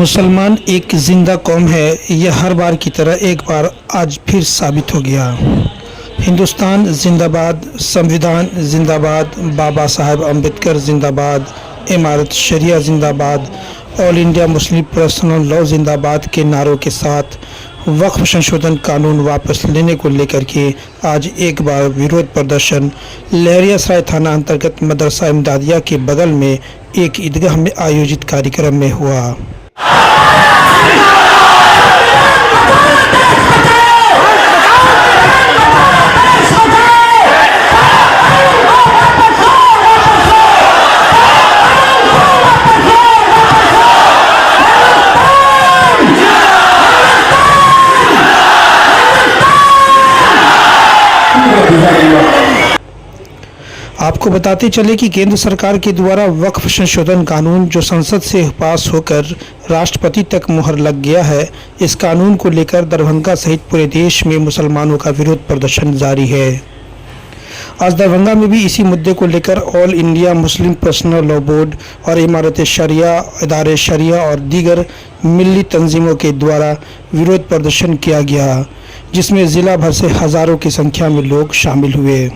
मुसलमान एक जिंदा कौम है, यह हर बार की तरह एक बार आज फिर साबित हो गया। हिंदुस्तान जिंदाबाद, संविधान जिंदाबाद, बाबा साहब अम्बेडकर जिंदाबाद, इमारत शरिया जिंदाबाद, all India Muslim personal law जिंदाबाद के नारों के साथ वक्फ संशोधन कानून वापस लेने को लेकर के आज एक बार विरोध प्रदर्शन लहरियासराय थाना अंतर्गत मदरसा इमदादिया के बगल में एक ईदगाह में आयोजित कार्यक्रम में हुआ। आपको बताते चले कि केंद्र सरकार के द्वारा वक्फ संशोधन कानून जो संसद से पास होकर राष्ट्रपति तक मुहर लग गया है, इस कानून को लेकर दरभंगा सहित पूरे देश में मुसलमानों का विरोध प्रदर्शन जारी है। आज दरभंगा में भी इसी मुद्दे को लेकर all India Muslim personal law board और इमारत शरिया, इदारे शरिया और दीगर मिली तंजीमों के द्वारा विरोध प्रदर्शन किया गया, जिसमें ज़िला भर से हज़ारों की संख्या में लोग शामिल हुए।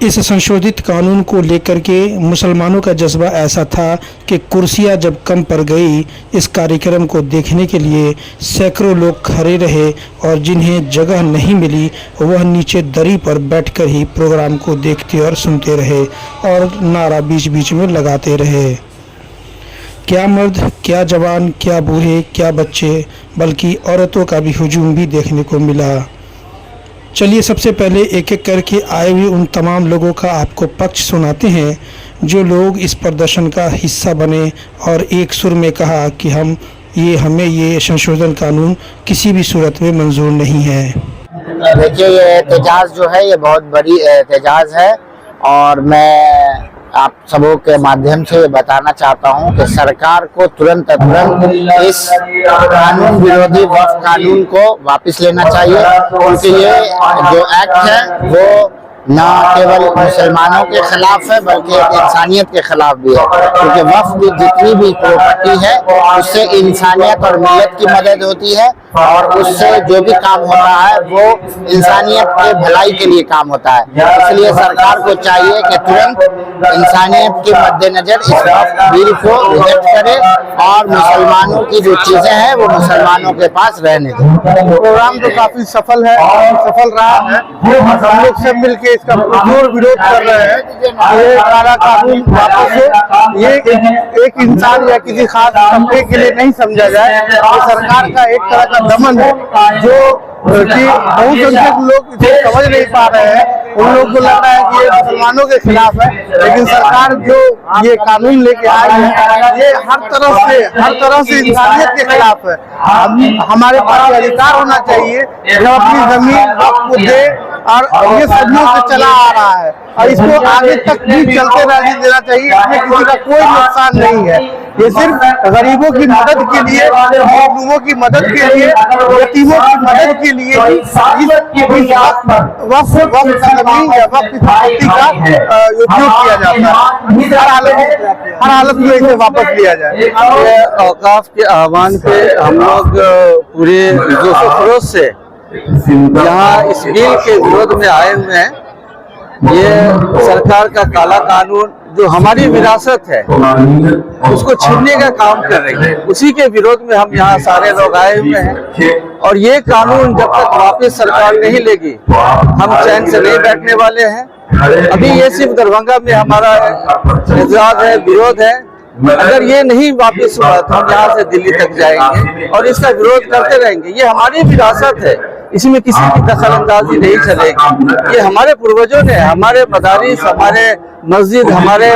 इस संशोधित कानून को लेकर के मुसलमानों का जज्बा ऐसा था कि कुर्सियां जब कम पड़ गई, इस कार्यक्रम को देखने के लिए सैकड़ों लोग खड़े रहे और जिन्हें जगह नहीं मिली वह नीचे दरी पर बैठकर ही प्रोग्राम को देखते और सुनते रहे और नारा बीच बीच में लगाते रहे। क्या मर्द, क्या जवान, क्या बूढ़े, क्या बच्चे, बल्कि औरतों का भी हुजूम भी देखने को मिला। चलिए सबसे पहले एक एक करके आए हुए उन तमाम लोगों का आपको पक्ष सुनाते हैं जो लोग इस प्रदर्शन का हिस्सा बने और एक सुर में कहा कि हमें ये संशोधन कानून किसी भी सूरत में मंजूर नहीं है। देखिए, ये एहतजाज जो है ये बहुत बड़ी एहतजाज है और मैं आप सबों के माध्यम से बताना चाहता हूं कि सरकार को तुरंत इस कानून विरोधी वक्फ कानून को वापस लेना चाहिए, क्योंकि ये जो एक्ट है वो न केवल मुसलमानों के खिलाफ है बल्कि इंसानियत के खिलाफ भी है, क्योंकि वक्फ की जितनी भी प्रॉपर्टी है उससे इंसानियत और मिल्लत की मदद होती है और उससे जो भी काम होता है वो इंसानियत के भलाई के लिए काम होता है। इसलिए सरकार को चाहिए कि तुरंत इंसानियत के मद्देनजर इस वक्फ बिल को रिजेक्ट करे और मुसलमानों की जो चीजें हैं वो मुसलमानों के पास रहने दें। प्रोग्राम तो काफी सफल है, सफल रहा है। हम लोग सब मिलकर इसका पुरजोर विरोध कर रहे हैं। ये काला कानून वापस हो, ये एक इंसान या किसी खास तबके के लिए नहीं समझा जाए। ये सरकार का एक तरह का दमन है जो कि बहुसंख्यक लोग इसे समझ नहीं पा रहे हैं। उन लोगों को लग रहा है कि ये मुसलमानों के खिलाफ है, लेकिन सरकार जो ये कानून लेके आई है ये हर तरह से इंसानियत के खिलाफ है। हमारे पास अधिकार होना चाहिए जब अपनी जमीन वक्फ को दे और ये सदियों से चला आ रहा है और इसको आगे तक भी चलते रहने देना चाहिए। इसमें किसी का कोई नुकसान नहीं है। ये सिर्फ गरीबों की मदद के लिए, मजलूमों की मदद के लिए, यतीमों की मदद के लिए वक्फ जमीन या वक्फ संपत्ति का उपयोग किया जाता है। हर हालत में इसे वापस लिया जाए। औकाफ के आह्वान पे हम लोग पूरे जोशो खरोश से यहाँ इस बिल के विरोध में आए हुए हैं। ये सरकार का काला कानून जो हमारी विरासत है उसको छीनने का काम कर रही है, उसी के विरोध में हम यहाँ सारे लोग आए हुए हैं। और ये कानून जब तक वापस सरकार नहीं लेगी हम चैन से नहीं बैठने वाले हैं। अभी ये सिर्फ दरभंगा में हमारा एहतजाज है, विरोध है। अगर ये नहीं वापस हुआ तो हम यहाँ से दिल्ली तक जाएंगे और इसका विरोध करते रहेंगे। ये हमारी विरासत है, इसमें किसी की दखल अंदाजी नहीं चलेगी। ये हमारे पूर्वजों ने, हमारे मदारिस, हमारे मस्जिद, हमारे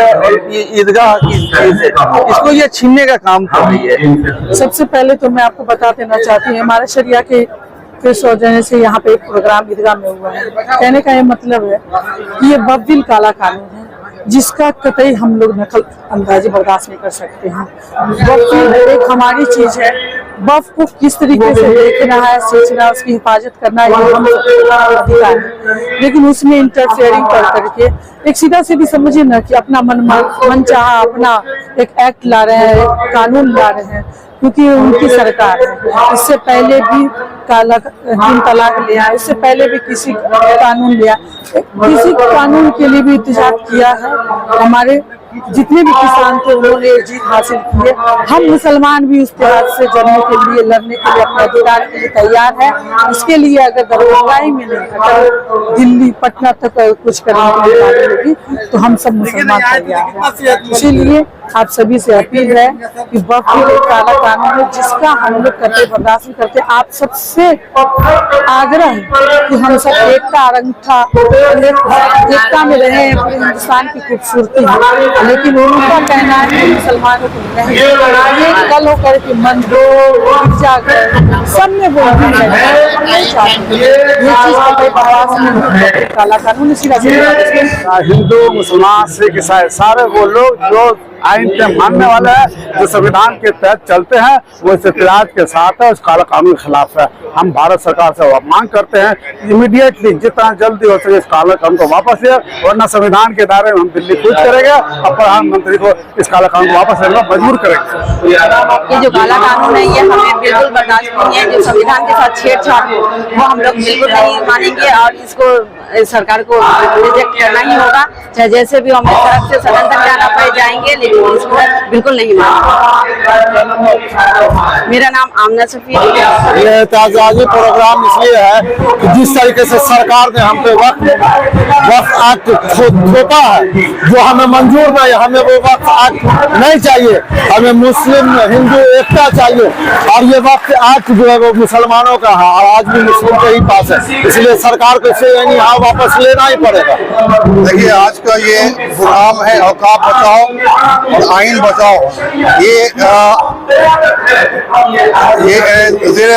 ईदगाह की चीज है, इसको ये छीनने का काम कर रही है। सबसे पहले तो मैं आपको बता देना चाहती हूँ, हमारे शरिया के सौजन्य से यहाँ पे एक प्रोग्राम ईदगाह में हुआ है। कहने का ये मतलब है कि ये वक्फ बिल काला कानून है जिसका कतई हम लोग नकल अंदाजी बर्दाश्त नहीं कर सकते हैं। वक्फ एक हमारी चीज है वक्फ को किस तरीके से देखना है, सोचना, उसकी हिफाजत करना है, ये हम सबका अधिकार है। लेकिन उसमें इंटरफेयरिंग कर करके एक सीधा से भी समझिए ना कि अपना मन चाहा अपना एक एक्ट ला रहे हैं, एक कानून ला रहे हैं, क्योंकि उनकी सरकार है। इससे पहले भी 3 तलाक लिया, इससे पहले भी किसी कानून लिया, किसी कानून के लिए भी इंतजार किया है। हमारे जितने भी किसान थे उन्होंने जीत हासिल की है। हम मुसलमान भी उस इतिहास से जड़ने के लिए, लड़ने के लिए, अपने अधिकार के लिए तैयार है। इसके लिए अगर दरभंगा ही में नहीं, अगर दिल्ली पटना तक कुछ करने के लिए बात होगी तो हम सब मुसलमान तैयार हैं। इसीलिए आप सभी से अपील है कि वक्फ एक काला कानून है जिसका हम लोग करते बर्दाश्त नहीं करते। आप सबसे आग्रह है कि हम सब एकता आरंगता एकता में रहे, पूरे हिंदुस्तान की खूबसूरती है। लेकिन उनका कहना है कि मुसलमानों को नहीं, ये कल होकर के मंदिर जाकर सब में बोलती है ये चीज का बर्दाश्त नहीं। काला कानून हिंदू मुसलमान सिख ईसाई सारे वो लोग जो आइन के मानने वाले हैं, जो संविधान के तहत चलते हैं, वो इस इतिहाद के साथ है, उस काला कानून के खिलाफ है। हम भारत सरकार से मांग करते हैं इमीडिएटली जितना जल्दी हो सके इस काला कानून को वापस ले, वरना संविधान के दायरे में हम दिल्ली कूच करेंगे और प्रधानमंत्री को इस काला कानून को वापस लेने में मजबूर करेंगे। ये जो काला कानून है ये हमें बिल्कुल बर्दाश्त नहीं है। जो संविधान के साथ छेड़छाड़ हो वो हम लोग बिल्कुल नहीं मानेंगे और इसको सरकार को रिजेक्ट करना ही होगा, चाहे जैसे भी हमें सड़क से सदन तक जाना पड़ जाएंगे, लेकिन इसको बिल्कुल नहीं मानेंगे। मेरा नाम आमना सफी है। ये एहतजाजी प्रोग्राम इसलिए है कि जिस तरीके से सरकार ने हम पे वक्फ एक्ट थोपा है, जो हमें मंजूर नहीं, हमें वो वक्फ एक्ट नहीं चाहिए। हमें मुस्लिम हिंदू एकता चाहिए और ये वक्फ एक्ट जो है वो मुसलमानों का है और आज भी मुस्लिम के ही पास है, इसलिए सरकार को इसे यानी हाँ वापस लेना ही पड़ेगा। देखिए आज का ये प्रोग्राम है औकाफ बचाओ और आइन बचाओ। ये ज़ेर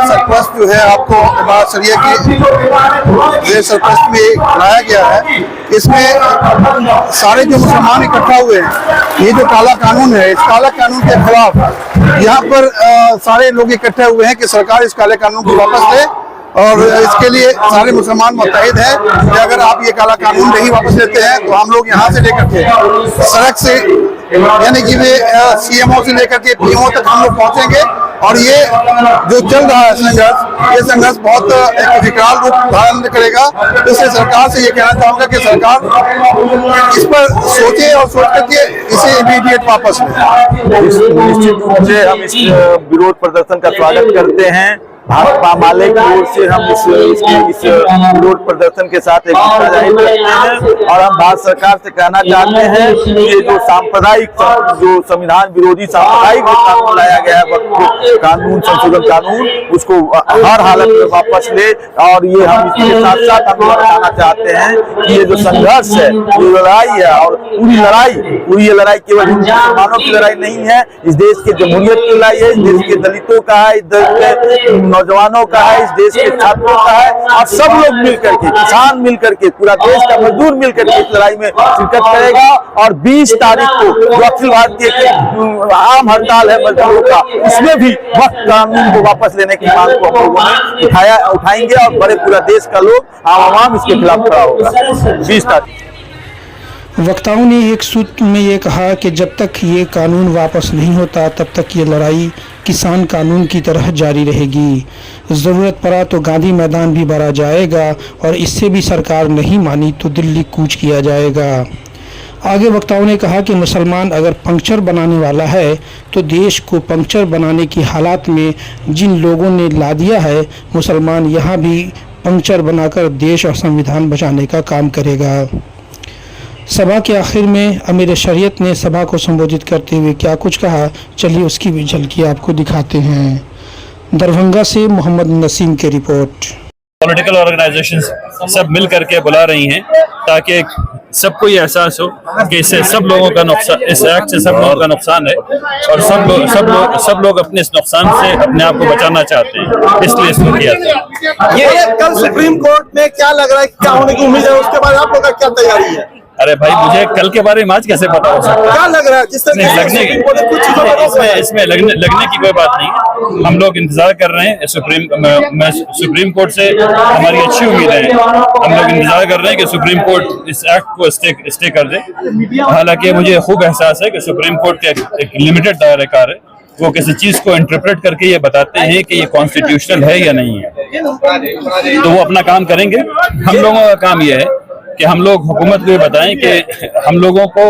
सरपरस्त जो है आपको इमारत शरिया की ज़ेर सरपरस्त में बनाया गया है। इसमें सारे जो मुसलमान इकट्ठा हुए हैं, ये जो काला कानून है, इस काला कानून के खिलाफ यहाँ पर सारे लोग इकट्ठे हुए हैं कि सरकार इस काले कानून को वापस ले और इसके लिए सारे मुसलमान मुत्तहिद हैं कि अगर आप ये काला कानून नहीं वापस लेते हैं तो हम लोग यहाँ से लेकर के सड़क से यानी कि वे CMO से लेकर के PMO तक हम लोग पहुँचेंगे और ये जो चल रहा है संघर्ष, ये संघर्ष बहुत एक विकराल रूप धारण करेगा। इसलिए सरकार से ये कहना चाहूँगा कि सरकार इस पर सोचे और सोच करके इसे इमीडिएट वापस ले। निश्चित रूप से हम इस विरोध प्रदर्शन का स्वागत करते हैं। भाजपा माले की ओर से हम इस विरोध प्रदर्शन के साथ एकता जाहिर करते हैं और हम भारत सरकार से कहना चाहते हैं कि ये जो सांप्रदायिक जो संविधान विरोधी सांप्रदायिक कानून लाया गया है, कानून संशोधन कानून, उसको हर हालत में वापस ले। और ये हम इसके साथ साथ हम बताना चाहते हैं कि ये जो संघर्ष है, ये लड़ाई है और पूरी ये लड़ाई केवल मुसलमानों की लड़ाई नहीं है, इस देश के जमहूरियत की लड़ाई है, इस देश के दलितों का है, इस देश के नौजवानों का है, इस देश के छात्रों का है और सब लोग मिलकर के, किसान मिलकर के, पूरा देश का मजदूर मिलकर के इस लड़ाई में शिरकत करेगा। और 20 तारीख को जो अखिल भारतीय आम हड़ताल है मजदूरों का, उसमें भी वक्फ कानून को वापस लेने की मांग को हम लोगों ने उठाएंगे और बड़े पूरा देश का लोग आवाम इसके खिलाफ खड़ा होगा 20 तारीख। वक्ताओं ने एक सूत्र में ये कहा कि जब तक ये कानून वापस नहीं होता तब तक ये लड़ाई किसान कानून की तरह जारी रहेगी। ज़रूरत पड़ा तो गांधी मैदान भी भरा जाएगा और इससे भी सरकार नहीं मानी तो दिल्ली कूच किया जाएगा। आगे वक्ताओं ने कहा कि मुसलमान अगर पंक्चर बनाने वाला है तो देश को पंक्चर बनाने की हालात में जिन लोगों ने ला दिया है, मुसलमान यहाँ भी पंक्चर बनाकर देश और संविधान बचाने का काम करेगा। सभा के आखिर में अमीर शरीयत ने सभा को संबोधित करते हुए क्या कुछ कहा, चलिए उसकी भी झलकी आपको दिखाते हैं। दरभंगा से मोहम्मद नसीम की रिपोर्ट। पॉलिटिकल ऑर्गेनाइजेशंस सब मिल करके बुला रही हैं ताकि सबको ये एहसास हो कि इससे सब लोगों का नुकसान, इस एक्ट से सब लोगों का नुकसान है और सब लोग अपने इस नुकसान से अपने आप को बचाना चाहते हैं, इसलिए इसको किया था। ये कल सुप्रीम कोर्ट में क्या लग रहा है, क्या होने की उम्मीद है, उसके बाद आप लोग का क्या तैयारी है? अरे भाई मुझे कल के बारे में आज कैसे पता हो सकता है? क्या लग रहा है जिस तरह नहीं, लगने की कुछ चीजों में इसमें लगने की कोई बात नहीं है। हम लोग इंतजार कर रहे हैं सुप्रीम कोर्ट से हमारी अच्छी उम्मीद है। हम लोग इंतजार कर रहे हैं कि सुप्रीम कोर्ट इस एक्ट को स्टे कर दे। हालांकि मुझे खूब एहसास है कि सुप्रीम कोर्ट का एक लिमिटेड दायरेकार है, वो किसी चीज को इंटरप्रेट करके ये बताते हैं कि ये कॉन्स्टिट्यूशनल है या नहीं है, तो वो अपना काम करेंगे। हम लोगों का काम ये है कि हम लोग हुकूमत को ये बताएं कि हम लोगों को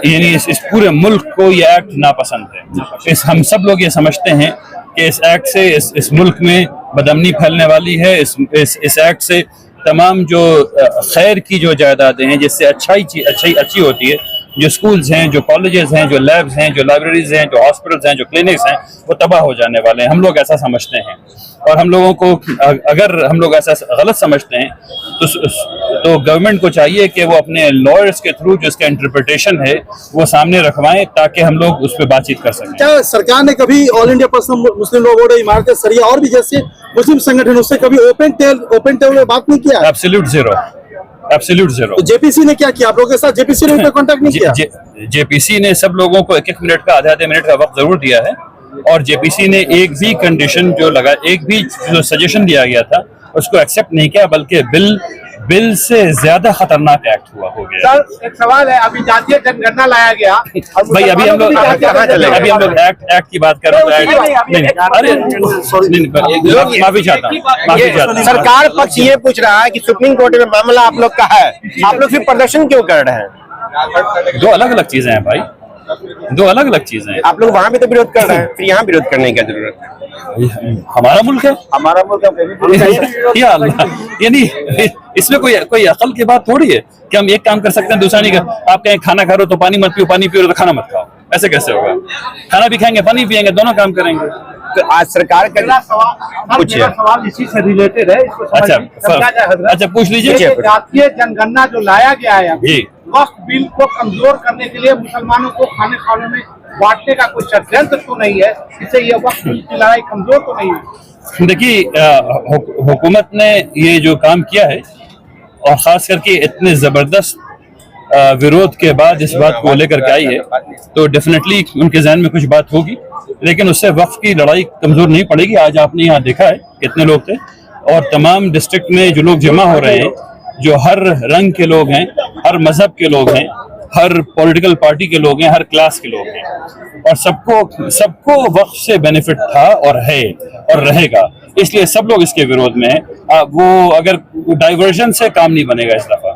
यानी इस पूरे मुल्क को ये एक्ट नापसंद है। हम सब लोग ये समझते हैं कि इस एक्ट से इस मुल्क में बदअमनी फैलने वाली है। इस एक्ट से तमाम जो खैर की जो जायदादें हैं, जिससे अच्छी होती है, जो स्कूल्स हैं, जो कॉलेजेस हैं, जो लैब्स हैं, जो लाइब्रेरीज हैं, जो हॉस्पिटल्स हैं, जो क्लिनिक्स हैं, वो तबाह हो जाने वाले हैं। हम लोग ऐसा समझते हैं, और हम लोगों को अगर हम लोग ऐसा गलत समझते हैं तो गवर्नमेंट को चाहिए कि वो अपने लॉयर्स के थ्रू जो इसका इंटरप्रिटेशन है वो सामने रखवाएं, ताकि हम लोग उस पर बातचीत कर सकें। क्या सरकार ने कभी ऑल इंडिया पर्सनल मुस्लिम लॉ बोर्ड, इमारत सरिया और भी जैसे मुस्लिम संगठन उससे कभी ओपन टेबल में बात नहीं किया? Absolute zero. तो जेपीसी ने क्या किया आप लोगों के साथ? जेपीसी ने कांटेक्ट नहीं किया? जेपीसी ने सब लोगों को 1-1 मिनट का आधे मिनट का वक्त जरूर दिया है, और जेपीसी ने एक भी कंडीशन एक भी जो सजेशन दिया गया था उसको एक्सेप्ट नहीं किया, बल्कि बिल से ज्यादा खतरनाक एक्ट हो गया। सर एक सवाल है, अभी जातीय जनगणना लाया गया भाई, अभी हम लोग एक्ट की बात कर रहे हैं। माफी चाहता। सरकार पक्ष ये पूछ रहा है कि सुप्रीम कोर्ट में मामला आप लोग का है, आप लोग फिर प्रदर्शन क्यों कर रहे हैं? दो अलग अलग चीजें हैं भाई, दो अलग अलग चीजें हैं। आप लोग वहाँ भी तो विरोध कर रहे हैं, फिर यहाँ विरोध करने की क्या जरूरत है? हमारा मुल्क है, हमारा मुल्क या अल्लाह, यानी इसमें कोई अकल की बात थोड़ी है कि हम एक काम कर सकते हैं दूसरा नहीं कर। आप कहें खाना खा रहे हो तो पानी मत पियो तो खाना मत खाओ, ऐसे कैसे होगा? खाना भी खाएंगे, पानी पियेंगे, दोनों काम करेंगे। तो आज सरकार का पूछिए, सवाल इसी से रिलेटेड है। अच्छा पूछ लीजिए। जातीय जनगणना जो लाया गया है जी, वक्फ बिल को कमजोर करने के लिए मुसलमानों को खाने खाने में बांटने का कोई षड्यंत्र तो नहीं है? इससे ये वक्फ बिल की लड़ाई कमजोर तो नहीं है? देखिए, हुकूमत ने ये जो काम किया है, और खास करके इतने जबरदस्त विरोध के बाद इस बात को लेकर के आई है, तो डेफिनेटली उनके जहन में कुछ बात होगी, लेकिन उससे वक्फ की लड़ाई कमजोर नहीं पड़ेगी। आज आपने यहाँ देखा है कितने लोग थे, और तमाम डिस्ट्रिक्ट में जो लोग जमा हो रहे हैं, जो हर रंग के लोग हैं, हर मजहब के लोग हैं, हर पॉलिटिकल पार्टी के लोग हैं, हर क्लास के लोग हैं, और सबको वक्फ से बेनिफिट था और है और रहेगा। इसलिए सब लोग इसके विरोध में हैं। वो अगर डाइवर्जन से काम नहीं बनेगा इस दफा।